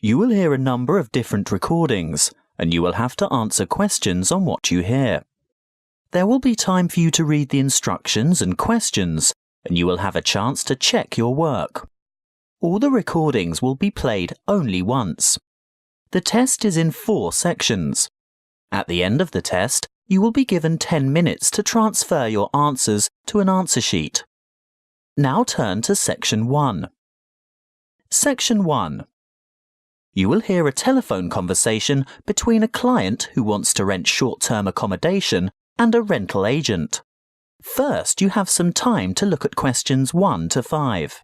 You will hear a number of different recordings, and you will have to answer questions on what you hear. There will be time for you to read the instructions and questions, and you will have a chance to check your work. All the recordings will be played only once. The test is in 4 sections. At the end of the test, you will be given 10 minutes to transfer your answers to an answer sheet. Now turn to Section 1. Section 1. You will hear a telephone conversation between a client who wants to rent short-term accommodation and a rental agent. First, you have some time to look at questions 1 to 5.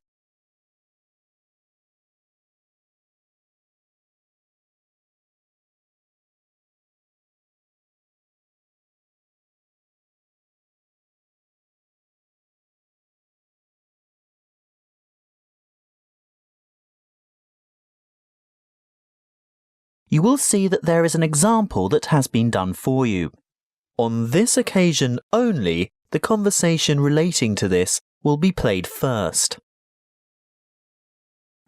You will see that there is an example that has been done for you. On this occasion only, the conversation relating to this will be played first.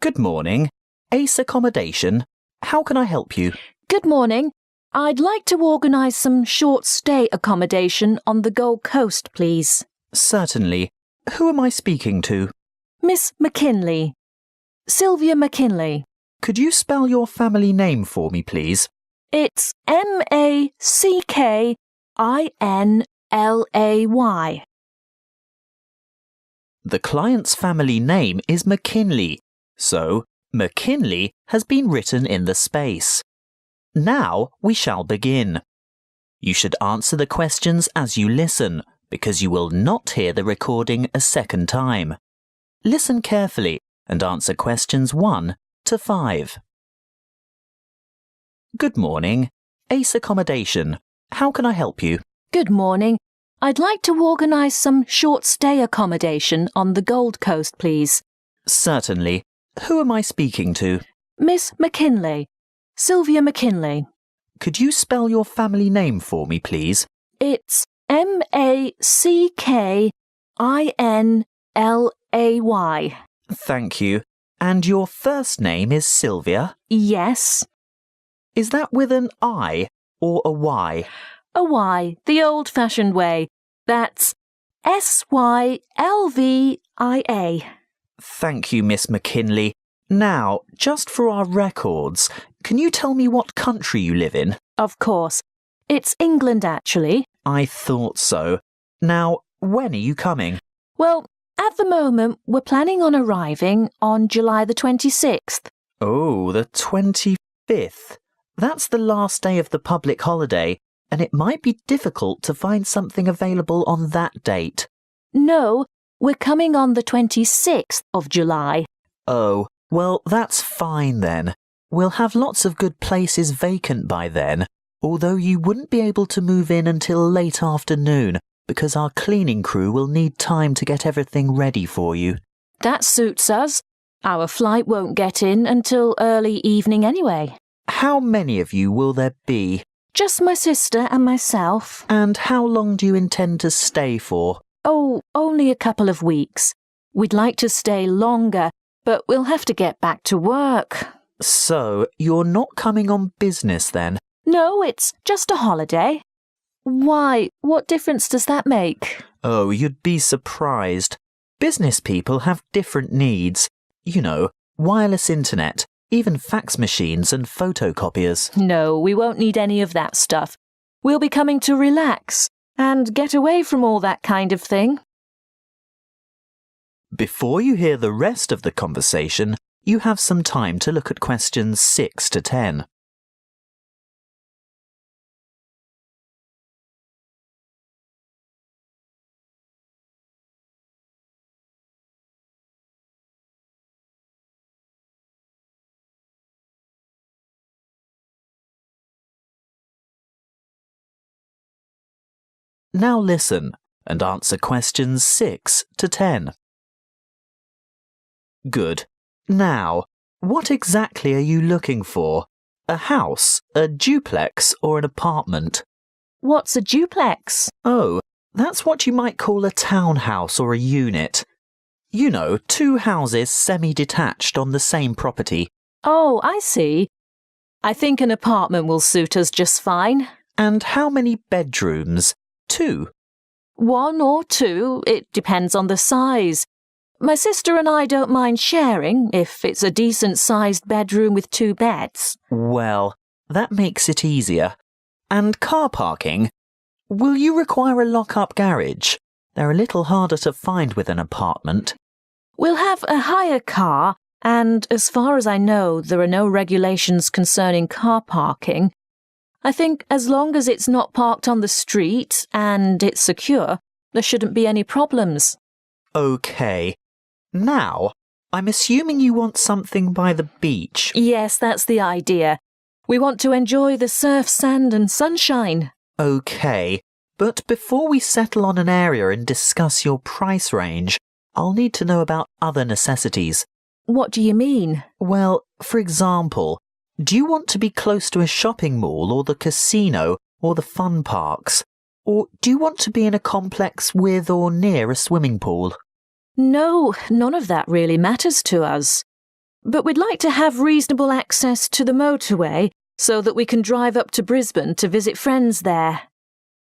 Good morning. Ace Accommodation. How can I help you? Good morning. I'd like to organise some short stay accommodation on the Gold Coast, please. Certainly. Who am I speaking to? Miss McKinley. Sylvia McKinley. Could you spell your family name for me, please? It's MACKINLAY. The client's family name is McKinley, so McKinley has been written in the space. Now we shall begin. You should answer the questions as you listen, because you will not hear the recording a second time. Listen carefully and answer questions 1 to 5. Good morning. Ace Accommodation. How can I help you? Good morning. I'd like to organise some short stay accommodation on the Gold Coast, please. Certainly. Who am I speaking to? Miss McKinley. Sylvia McKinley. Could you spell your family name for me, please? It's MACKINLAY. Thank you. And your first name is Sylvia? Yes. Is that with an I or a Y? A Y, the old-fashioned way. That's SYLVIA. Thank you, Miss McKinley. Now, just for our records, can you tell me what country you live in? Of course. It's England, actually. I thought so. Now, when are you coming? Well, at the moment, we're planning on arriving on July the 26th. Oh, the 25th. That's the last day of the public holiday, and it might be difficult to find something available on that date. No, we're coming on the 26th of July. Oh, well, that's fine then. We'll have lots of good places vacant by then, although you wouldn't be able to move in until late afternoon, because our cleaning crew will need time to get everything ready for you. That suits us. Our flight won't get in until early evening anyway. How many of you will there be? Just my sister and myself. And how long do you intend to stay for? Oh, only a couple of weeks. We'd like to stay longer, but we'll have to get back to work. So, you're not coming on business then? No, it's just a holiday. Why? What difference does that make? Oh, you'd be surprised. Business people have different needs. You know, wireless internet, even fax machines and photocopiers. No, we won't need any of that stuff. We'll be coming to relax and get away from all that kind of thing. Before you hear the rest of the conversation, you have some time to look at questions 6 to 10. Now listen and answer questions 6 to 10. Good. Now, what exactly are you looking for? A house, a duplex, or an apartment? What's a duplex? Oh, that's what you might call a townhouse or a unit. You know, 2 houses semi-detached on the same property. Oh, I see. I think an apartment will suit us just fine. And how many bedrooms? 2. 1 or 2, it depends on the size. My sister and I don't mind sharing if it's a decent-sized bedroom with 2 beds. Well, that makes it easier. And car parking? Will you require a lock-up garage? They're a little harder to find with an apartment. We'll have a hire car, and as far as I know, there are no regulations concerning car parking. I think as long as it's not parked on the street and it's secure, there shouldn't be any problems. OK. Now, I'm assuming you want something by the beach. Yes, that's the idea. We want to enjoy the surf, sand and sunshine. OK, but before we settle on an area and discuss your price range, I'll need to know about other necessities. What do you mean? Well, for example, do you want to be close to a shopping mall or the casino or the fun parks? Or do you want to be in a complex with or near a swimming pool? No, none of that really matters to us. But we'd like to have reasonable access to the motorway so that we can drive up to Brisbane to visit friends there.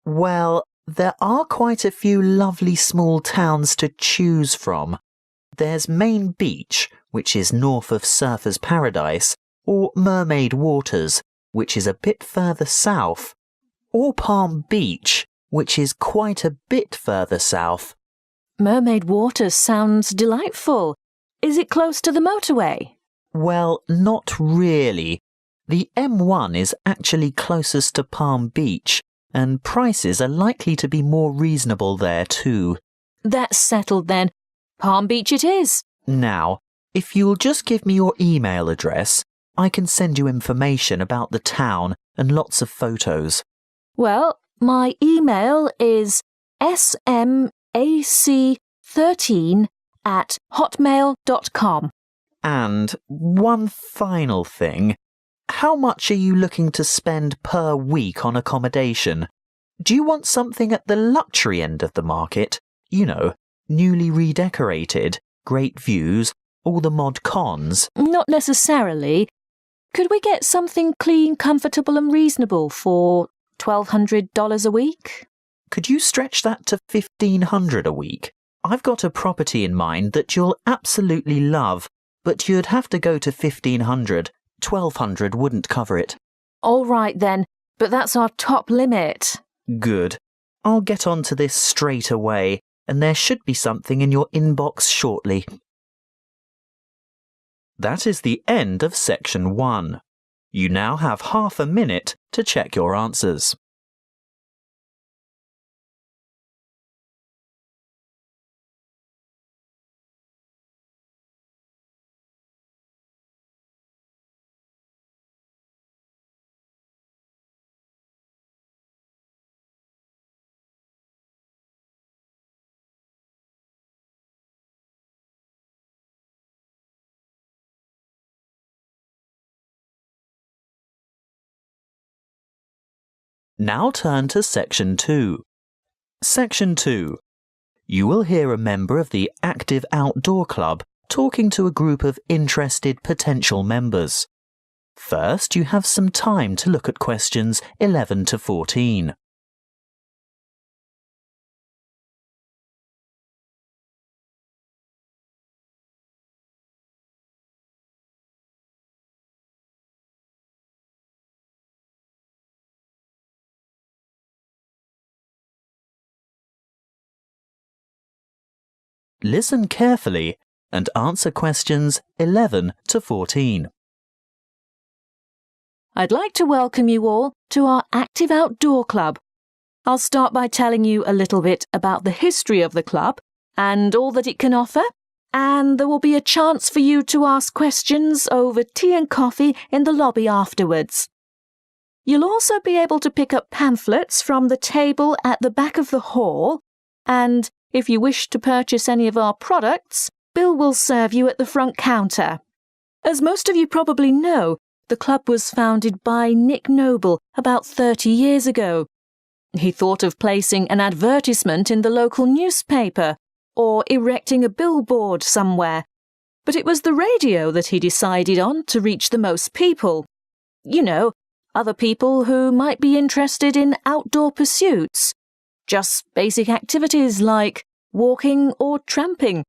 Well, there are quite a few lovely small towns to choose from. There's Main Beach, which is north of Surfer's Paradise, or Mermaid Waters, which is a bit further south, or Palm Beach, which is quite a bit further south. Mermaid Waters sounds delightful. Is it close to the motorway? Well, not really. The M1 is actually closest to Palm Beach, and prices are likely to be more reasonable there too. That's settled then. Palm Beach it is. Now, if you'll just give me your email address, I can send you information about the town and lots of photos. Well, my email is smac13@hotmail.com. And one final thing. How much are you looking to spend per week on accommodation? Do you want something at the luxury end of the market? You know, newly redecorated, great views, all the mod cons? Not necessarily. Could we get something clean, comfortable and reasonable for $1,200 a week? Could you stretch that to $1,500 a week? I've got a property in mind that you'll absolutely love, but you'd have to go to $1,500. $1,200 wouldn't cover it. All right then, but that's our top limit. Good. I'll get onto this straight away, and there should be something in your inbox shortly. That is the end of section 1. You now have half a minute to check your answers. Now turn to Section 2. Section 2. You will hear a member of the Active Outdoor Club talking to a group of interested potential members. First, you have some time to look at questions 11 to 14. Listen carefully and answer questions 11 to 14. I'd like to welcome you all to our Active Outdoor Club. I'll start by telling you a little bit about the history of the club and all that it can offer, and there will be a chance for you to ask questions over tea and coffee in the lobby afterwards. You'll also be able to pick up pamphlets from the table at the back of the hall, and if you wish to purchase any of our products, Bill will serve you at the front counter. As most of you probably know, the club was founded by Nick Noble about 30 years ago. He thought of placing an advertisement in the local newspaper or erecting a billboard somewhere, But it was the radio that he decided on to reach the most people. You know, other people who might be interested in outdoor pursuits. Just basic activities like walking or tramping.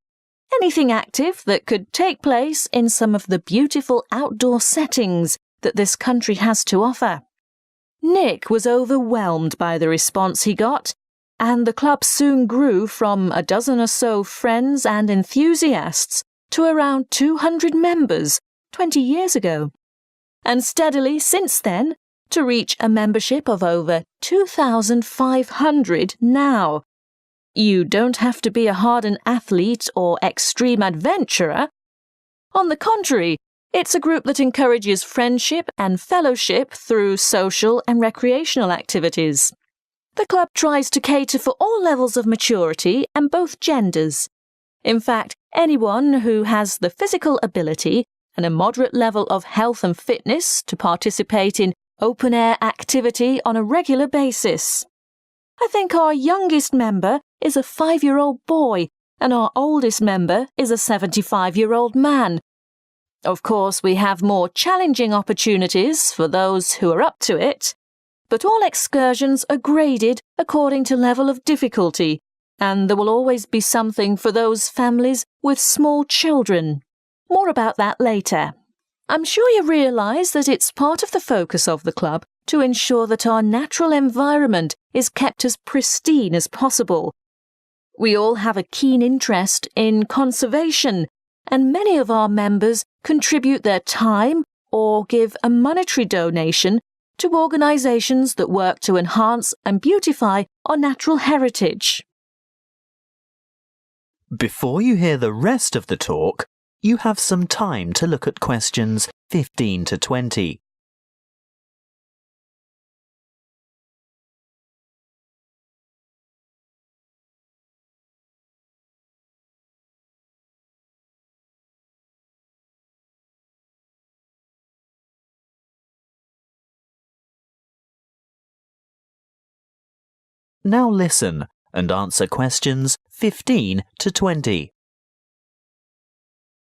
Anything active that could take place in some of the beautiful outdoor settings that this country has to offer. Nick was overwhelmed by the response he got, and the club soon grew from a dozen or so friends and enthusiasts to around 200 members 20 years ago, and steadily since then to reach a membership of over 2,500 now. You don't have to be a hardened athlete or extreme adventurer. On the contrary, it's a group that encourages friendship and fellowship through social and recreational activities. The club tries to cater for all levels of maturity and both genders. In fact, anyone who has the physical ability and a moderate level of health and fitness to participate in open-air activity on a regular basis. I think our youngest member is a 5-year-old boy and our oldest member is a 75-year-old man. Of course, we have more challenging opportunities for those who are up to it, but all excursions are graded according to level of difficulty, and there will always be something for those families with small children. More about that later. I'm sure you realise that it's part of the focus of the club to ensure that our natural environment is kept as pristine as possible. We all have a keen interest in conservation, and many of our members contribute their time or give a monetary donation to organisations that work to enhance and beautify our natural heritage. Before you hear the rest of the talk, you have some time to look at questions 15 to 20. Now listen and answer questions 15 to 20.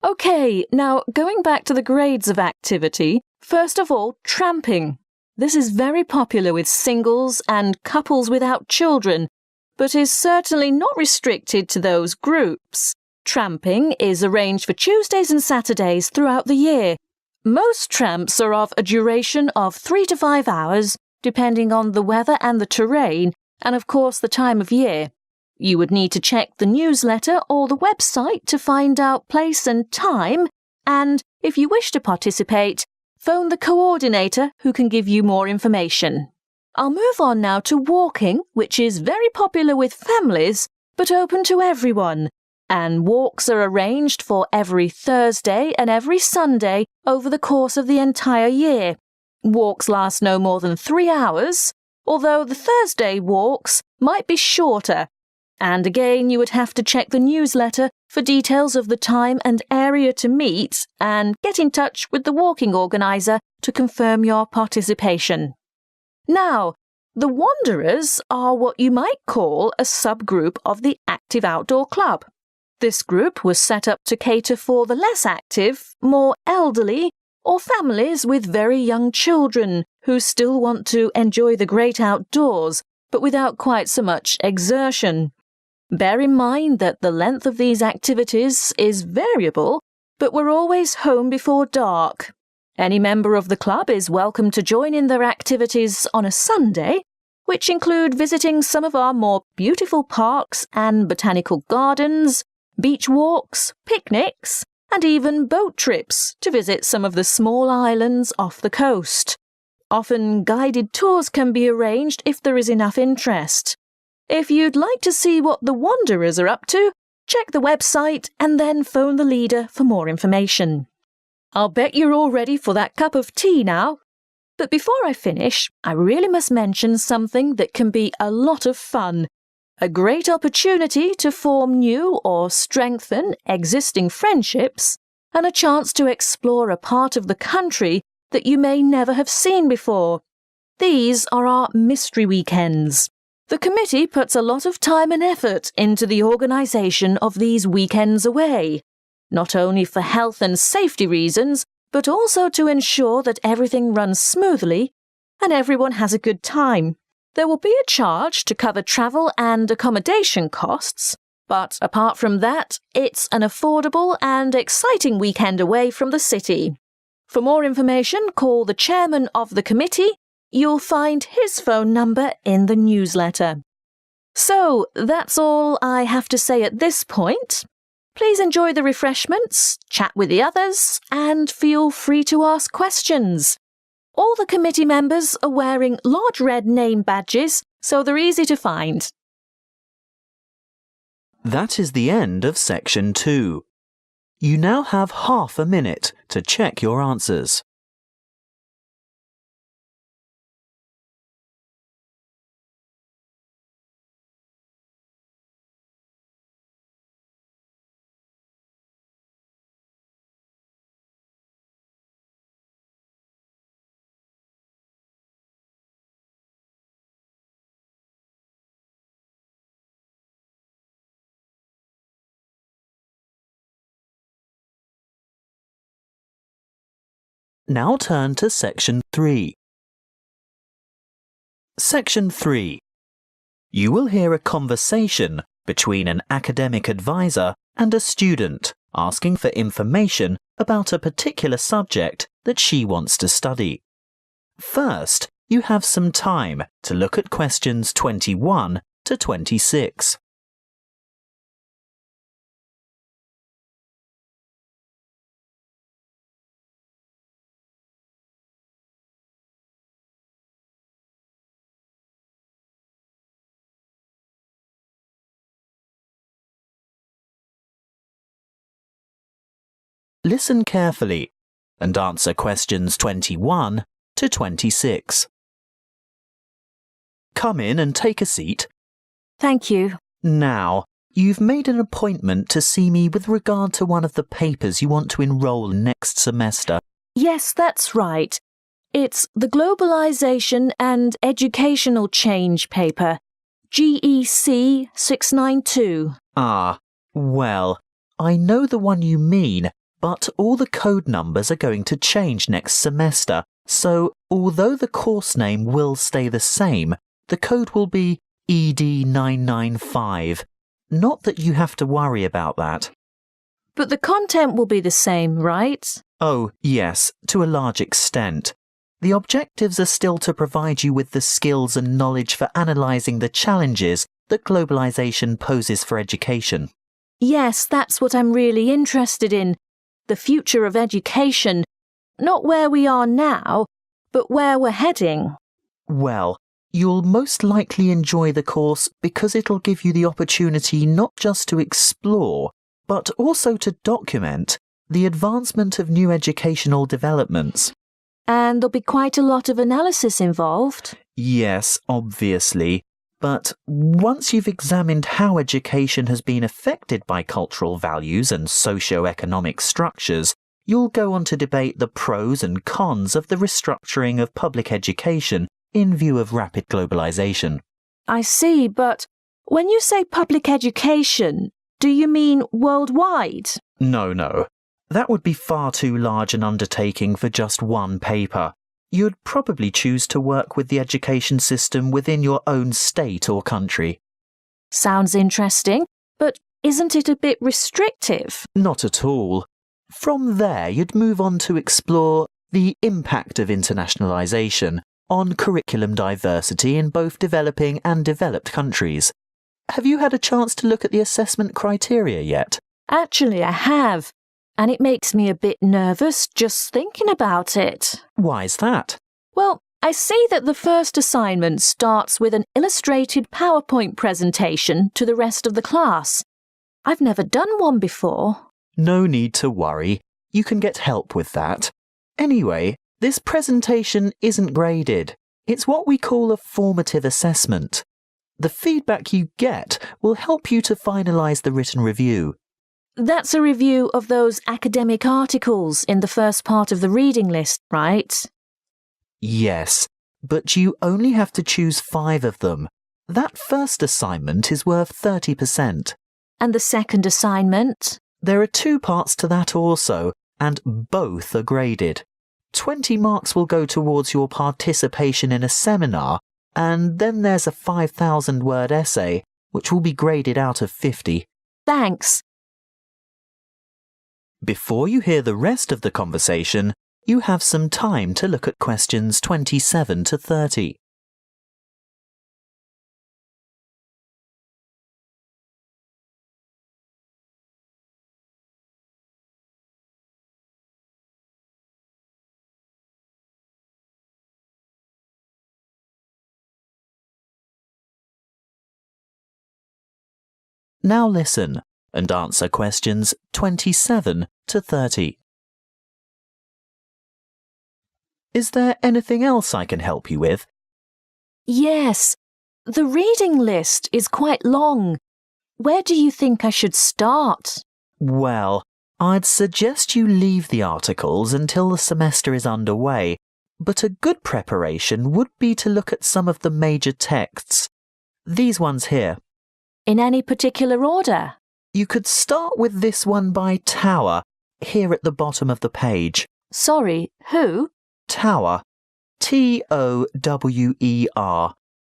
OK, now going back to the grades of activity, first of all, tramping. This is very popular with singles and couples without children, but is certainly not restricted to those groups. Tramping is arranged for Tuesdays and Saturdays throughout the year. Most tramps are of a duration of 3 to 5 hours, depending on the weather and the terrain, and of course the time of year. You would need to check the newsletter or the website to find out place and time, and if you wish to participate, phone the coordinator who can give you more information. I'll move on now to walking, which is very popular with families, but open to everyone. And walks are arranged for every Thursday and every Sunday over the course of the entire year. Walks last no more than 3 hours, although the Thursday walks might be shorter. And again, you would have to check the newsletter for details of the time and area to meet and get in touch with the walking organiser to confirm your participation. Now, the Wanderers are what you might call a subgroup of the Active Outdoor Club. This group was set up to cater for the less active, more elderly, or families with very young children who still want to enjoy the great outdoors, but without quite so much exertion. Bear in mind that the length of these activities is variable, but we're always home before dark. Any member of the club is welcome to join in their activities on a Sunday, which include visiting some of our more beautiful parks and botanical gardens, beach walks, picnics, and even boat trips to visit some of the small islands off the coast. Often guided tours can be arranged if there is enough interest. If you'd like to see what the Wanderers are up to, check the website and then phone the leader for more information. I'll bet you're all ready for that cup of tea now. But before I finish, I really must mention something that can be a lot of fun. A great opportunity to form new or strengthen existing friendships, and a chance to explore a part of the country that you may never have seen before. These are our mystery weekends. The committee puts a lot of time and effort into the organisation of these weekends away. not only for health and safety reasons, but also to ensure that everything runs smoothly and everyone has a good time. There will be a charge to cover travel and accommodation costs, but apart from that, it's an affordable and exciting weekend away from the city. For more information, call the chairman of the committee. You'll find his phone number in the newsletter. So, that's all I have to say at this point. Please enjoy the refreshments, chat with the others, and feel free to ask questions. All the committee members are wearing large red name badges, so they're easy to find. That is the end of section 2. You now have half a minute to check your answers. Now turn to section 3. Section 3. You will hear a conversation between an academic advisor and a student asking for information about a particular subject that she wants to study. First, you have some time to look at questions 21 to 26. Listen carefully and answer questions 21 to 26. Come in and take a seat. Thank you. Now, you've made an appointment to see me with regard to one of the papers you want to enroll in next semester. Yes, that's right. It's the Globalization and Educational Change paper, GEC 692. Ah, well, I know the one you mean, but all the code numbers are going to change next semester, so although the course name will stay the same, the code will be ED995. Not that you have to worry about that. But the content will be the same, right? Oh, yes, to a large extent. The objectives are still to provide you with the skills and knowledge for analysing the challenges that globalisation poses for education. Yes, that's what I'm really interested in. The future of education. Not where we are now, but where we're heading. Well, you'll most likely enjoy the course because it'll give you the opportunity not just to explore, but also to document the advancement of new educational developments. And there'll be quite a lot of analysis involved. Yes, obviously. But once you've examined how education has been affected by cultural values and socio-economic structures, you'll go on to debate the pros and cons of the restructuring of public education in view of rapid globalization. I see, but when you say public education, do you mean worldwide? No. That would be far too large an undertaking for just one paper. You'd probably choose to work with the education system within your own state or country. Sounds interesting, but isn't it a bit restrictive? Not at all. From there, you'd move on to explore the impact of internationalization on curriculum diversity in both developing and developed countries. Have you had a chance to look at the assessment criteria yet? Actually, I have. And it makes me a bit nervous just thinking about it. Why's that? Well, I see that the first assignment starts with an illustrated PowerPoint presentation to the rest of the class. I've never done one before. No need to worry. You can get help with that. Anyway, this presentation isn't graded. It's what we call a formative assessment. The feedback you get will help you to finalise the written review. That's a review of those academic articles in the first part of the reading list, right? Yes, but you only have to choose 5 of them. That first assignment is worth 30%. And the second assignment? There are 2 parts to that also, and both are graded. 20 marks will go towards your participation in a seminar, and then there's a 5,000-word essay, which will be graded out of 50. Thanks. Before you hear the rest of the conversation, you have some time to look at questions 27 to 30. Now listen and answer questions 27 to 30. Is there anything else I can help you with? Yes, the reading list is quite long. Where do you think I should start? Well, I'd suggest you leave the articles until the semester is underway, but a good preparation would be to look at some of the major texts. These ones here. In any particular order? You could start with this one by Tower, here at the bottom of the page. Sorry, who? Tower. Tower,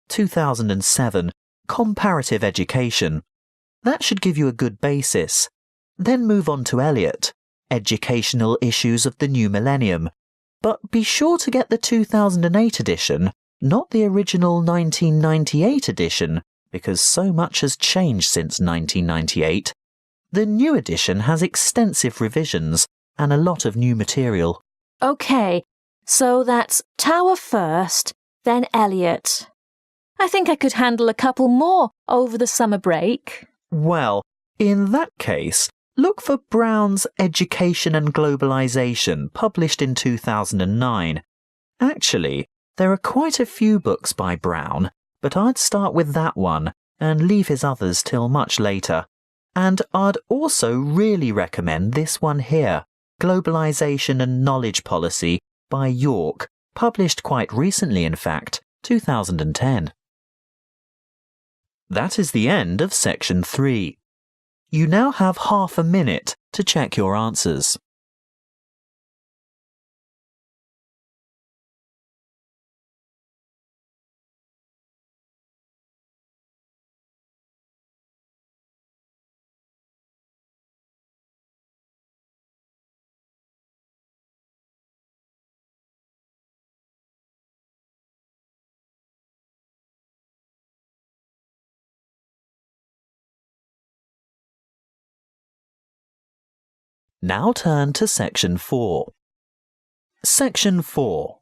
2007, Comparative Education. That should give you a good basis. Then move on to Eliot, Educational Issues of the New Millennium. But be sure to get the 2008 edition, not the original 1998 edition, because so much has changed since 1998. The new edition has extensive revisions and a lot of new material. OK, so that's Tower first, then Eliot. I think I could handle a couple more over the summer break. Well, in that case, look for Brown's Education and Globalization, published in 2009. Actually, there are quite a few books by Brown, but I'd start with that one and leave his others till much later. And I'd also really recommend this one here, Globalization and Knowledge Policy by York, published quite recently in fact, 2010. That is the end of section 3. You now have half a minute to check your answers. Now turn to section 4. Section 4.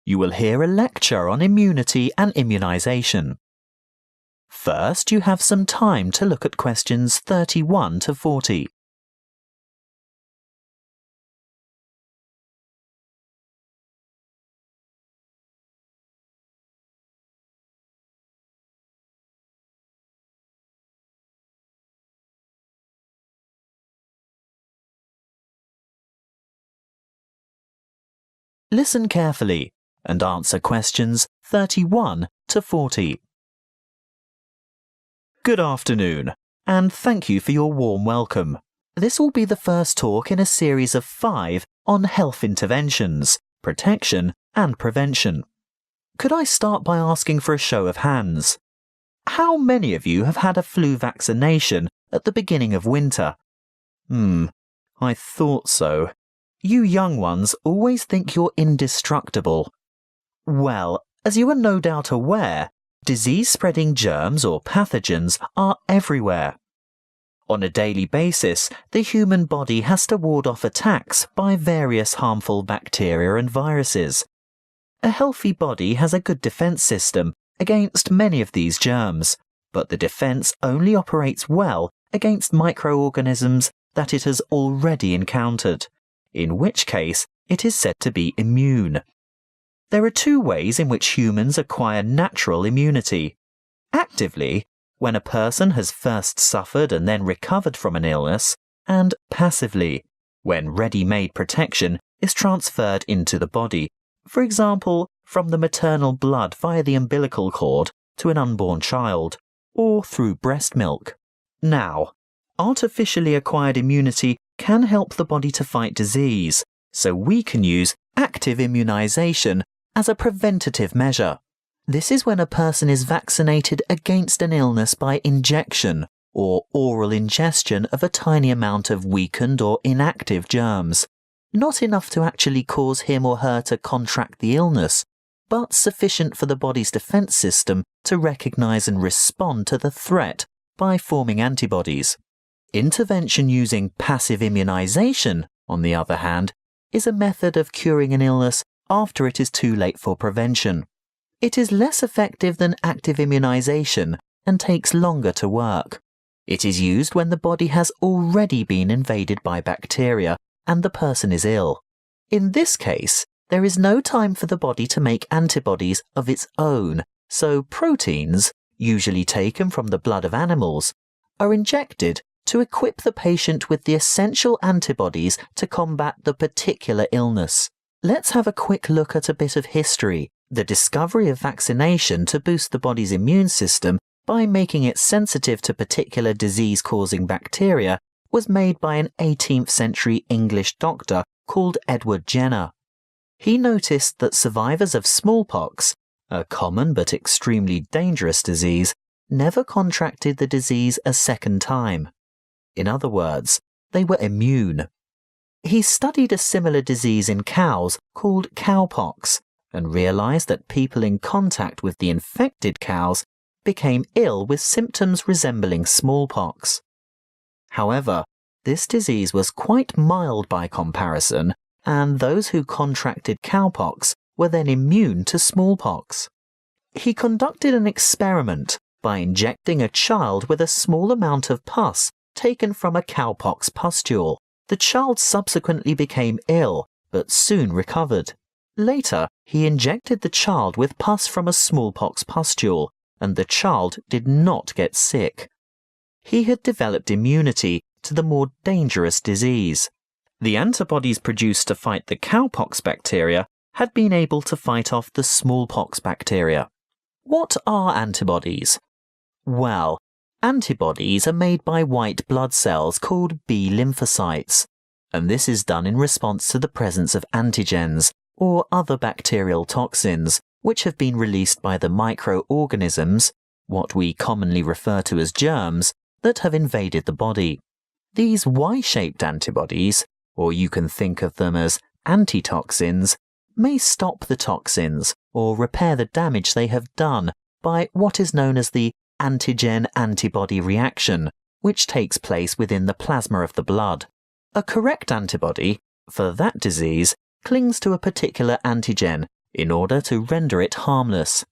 You will hear a lecture on immunity and immunization. First, you have some time to look at questions 31 to 40. Listen carefully and answer questions 31 to 40. Good afternoon, and thank you for your warm welcome. This will be the first talk in a series of 5 on health interventions, protection and prevention. Could I start by asking for a show of hands? How many of you have had a flu vaccination at the beginning of winter? I thought so. You young ones always think you're indestructible. Well, as you are no doubt aware, disease-spreading germs or pathogens are everywhere. On a daily basis, the human body has to ward off attacks by various harmful bacteria and viruses. A healthy body has a good defense system against many of these germs, but the defense only operates well against microorganisms that it has already encountered, in which case it is said to be immune. There are 2 ways in which humans acquire natural immunity. Actively, when a person has first suffered and then recovered from an illness, and passively, when ready-made protection is transferred into the body, for example, from the maternal blood via the umbilical cord to an unborn child, or through breast milk. Now, artificially acquired immunity can help the body to fight disease, so we can use active immunization as a preventative measure. This is when a person is vaccinated against an illness by injection or oral ingestion of a tiny amount of weakened or inactive germs, not enough to actually cause him or her to contract the illness, but sufficient for the body's defense system to recognize and respond to the threat by forming antibodies. Intervention using passive immunization, on the other hand, is a method of curing an illness after it is too late for prevention. It is less effective than active immunization and takes longer to work. It is used when the body has already been invaded by bacteria and the person is ill. In this case, there is no time for the body to make antibodies of its own, so proteins, usually taken from the blood of animals, are injected to equip the patient with the essential antibodies to combat the particular illness. Let's have a quick look at a bit of history. The discovery of vaccination to boost the body's immune system by making it sensitive to particular disease-causing bacteria was made by an 18th century English doctor called Edward Jenner. He noticed that survivors of smallpox, a common but extremely dangerous disease, never contracted the disease a second time. In other words, they were immune. He studied a similar disease in cows called cowpox and realized that people in contact with the infected cows became ill with symptoms resembling smallpox. However, this disease was quite mild by comparison, and those who contracted cowpox were then immune to smallpox. He conducted an experiment by injecting a child with a small amount of pus taken from a cowpox pustule. The child subsequently became ill, but soon recovered. Later, he injected the child with pus from a smallpox pustule, and the child did not get sick. He had developed immunity to the more dangerous disease. The antibodies produced to fight the cowpox bacteria had been able to fight off the smallpox bacteria. What are antibodies? Well, antibodies are made by white blood cells called B lymphocytes, and this is done in response to the presence of antigens, or other bacterial toxins, which have been released by the microorganisms, what we commonly refer to as germs, that have invaded the body. These Y-shaped antibodies, or you can think of them as antitoxins, may stop the toxins or repair the damage they have done by what is known as the antigen-antibody reaction, which takes place within the plasma of the blood. A correct antibody, for that disease, clings to a particular antigen in order to render it harmless.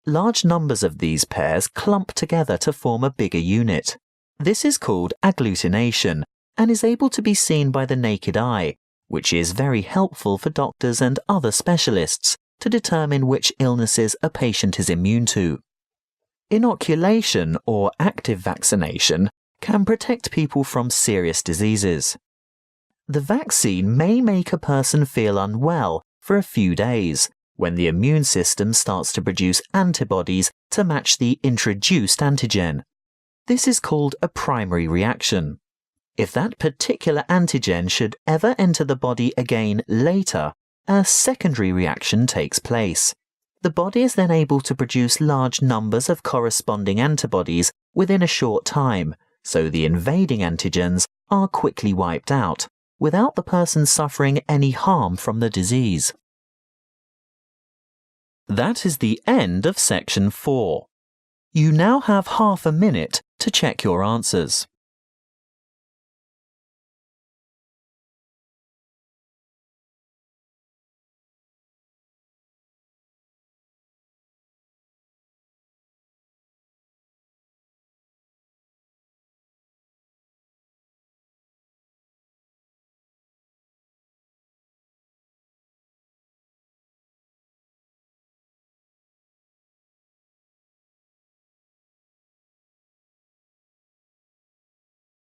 Large numbers of these pairs clump together to form a bigger unit. This is called agglutination and is able to be seen by the naked eye, which is very helpful for doctors and other specialists to determine which illnesses a patient is immune to. Inoculation or active vaccination can protect people from serious diseases. The vaccine may make a person feel unwell for a few days when the immune system starts to produce antibodies to match the introduced antigen. This is called a primary reaction. If that particular antigen should ever enter the body again later, a secondary reaction takes place. The body is then able to produce large numbers of corresponding antibodies within a short time, so the invading antigens are quickly wiped out, without the person suffering any harm from the disease. That is the end of section 4. You now have half a minute to check your answers.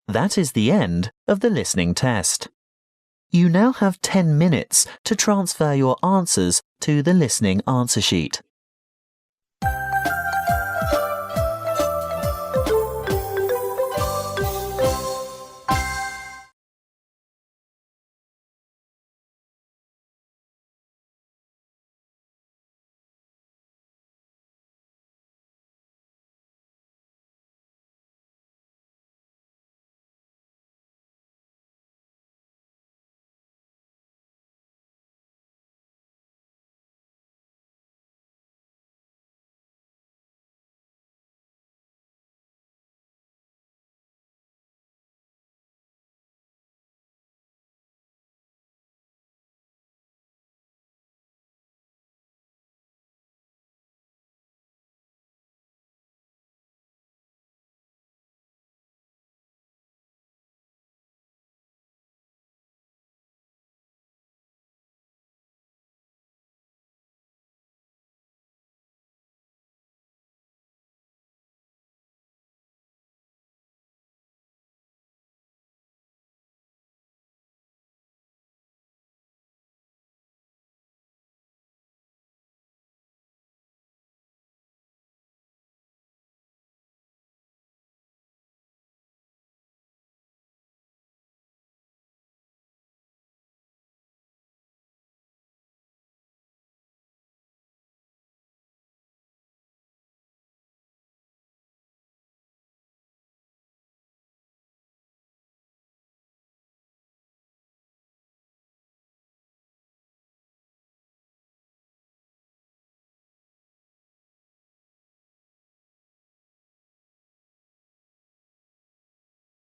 That is the end of the listening test. You now have 10 minutes to transfer your answers to the listening answer sheet.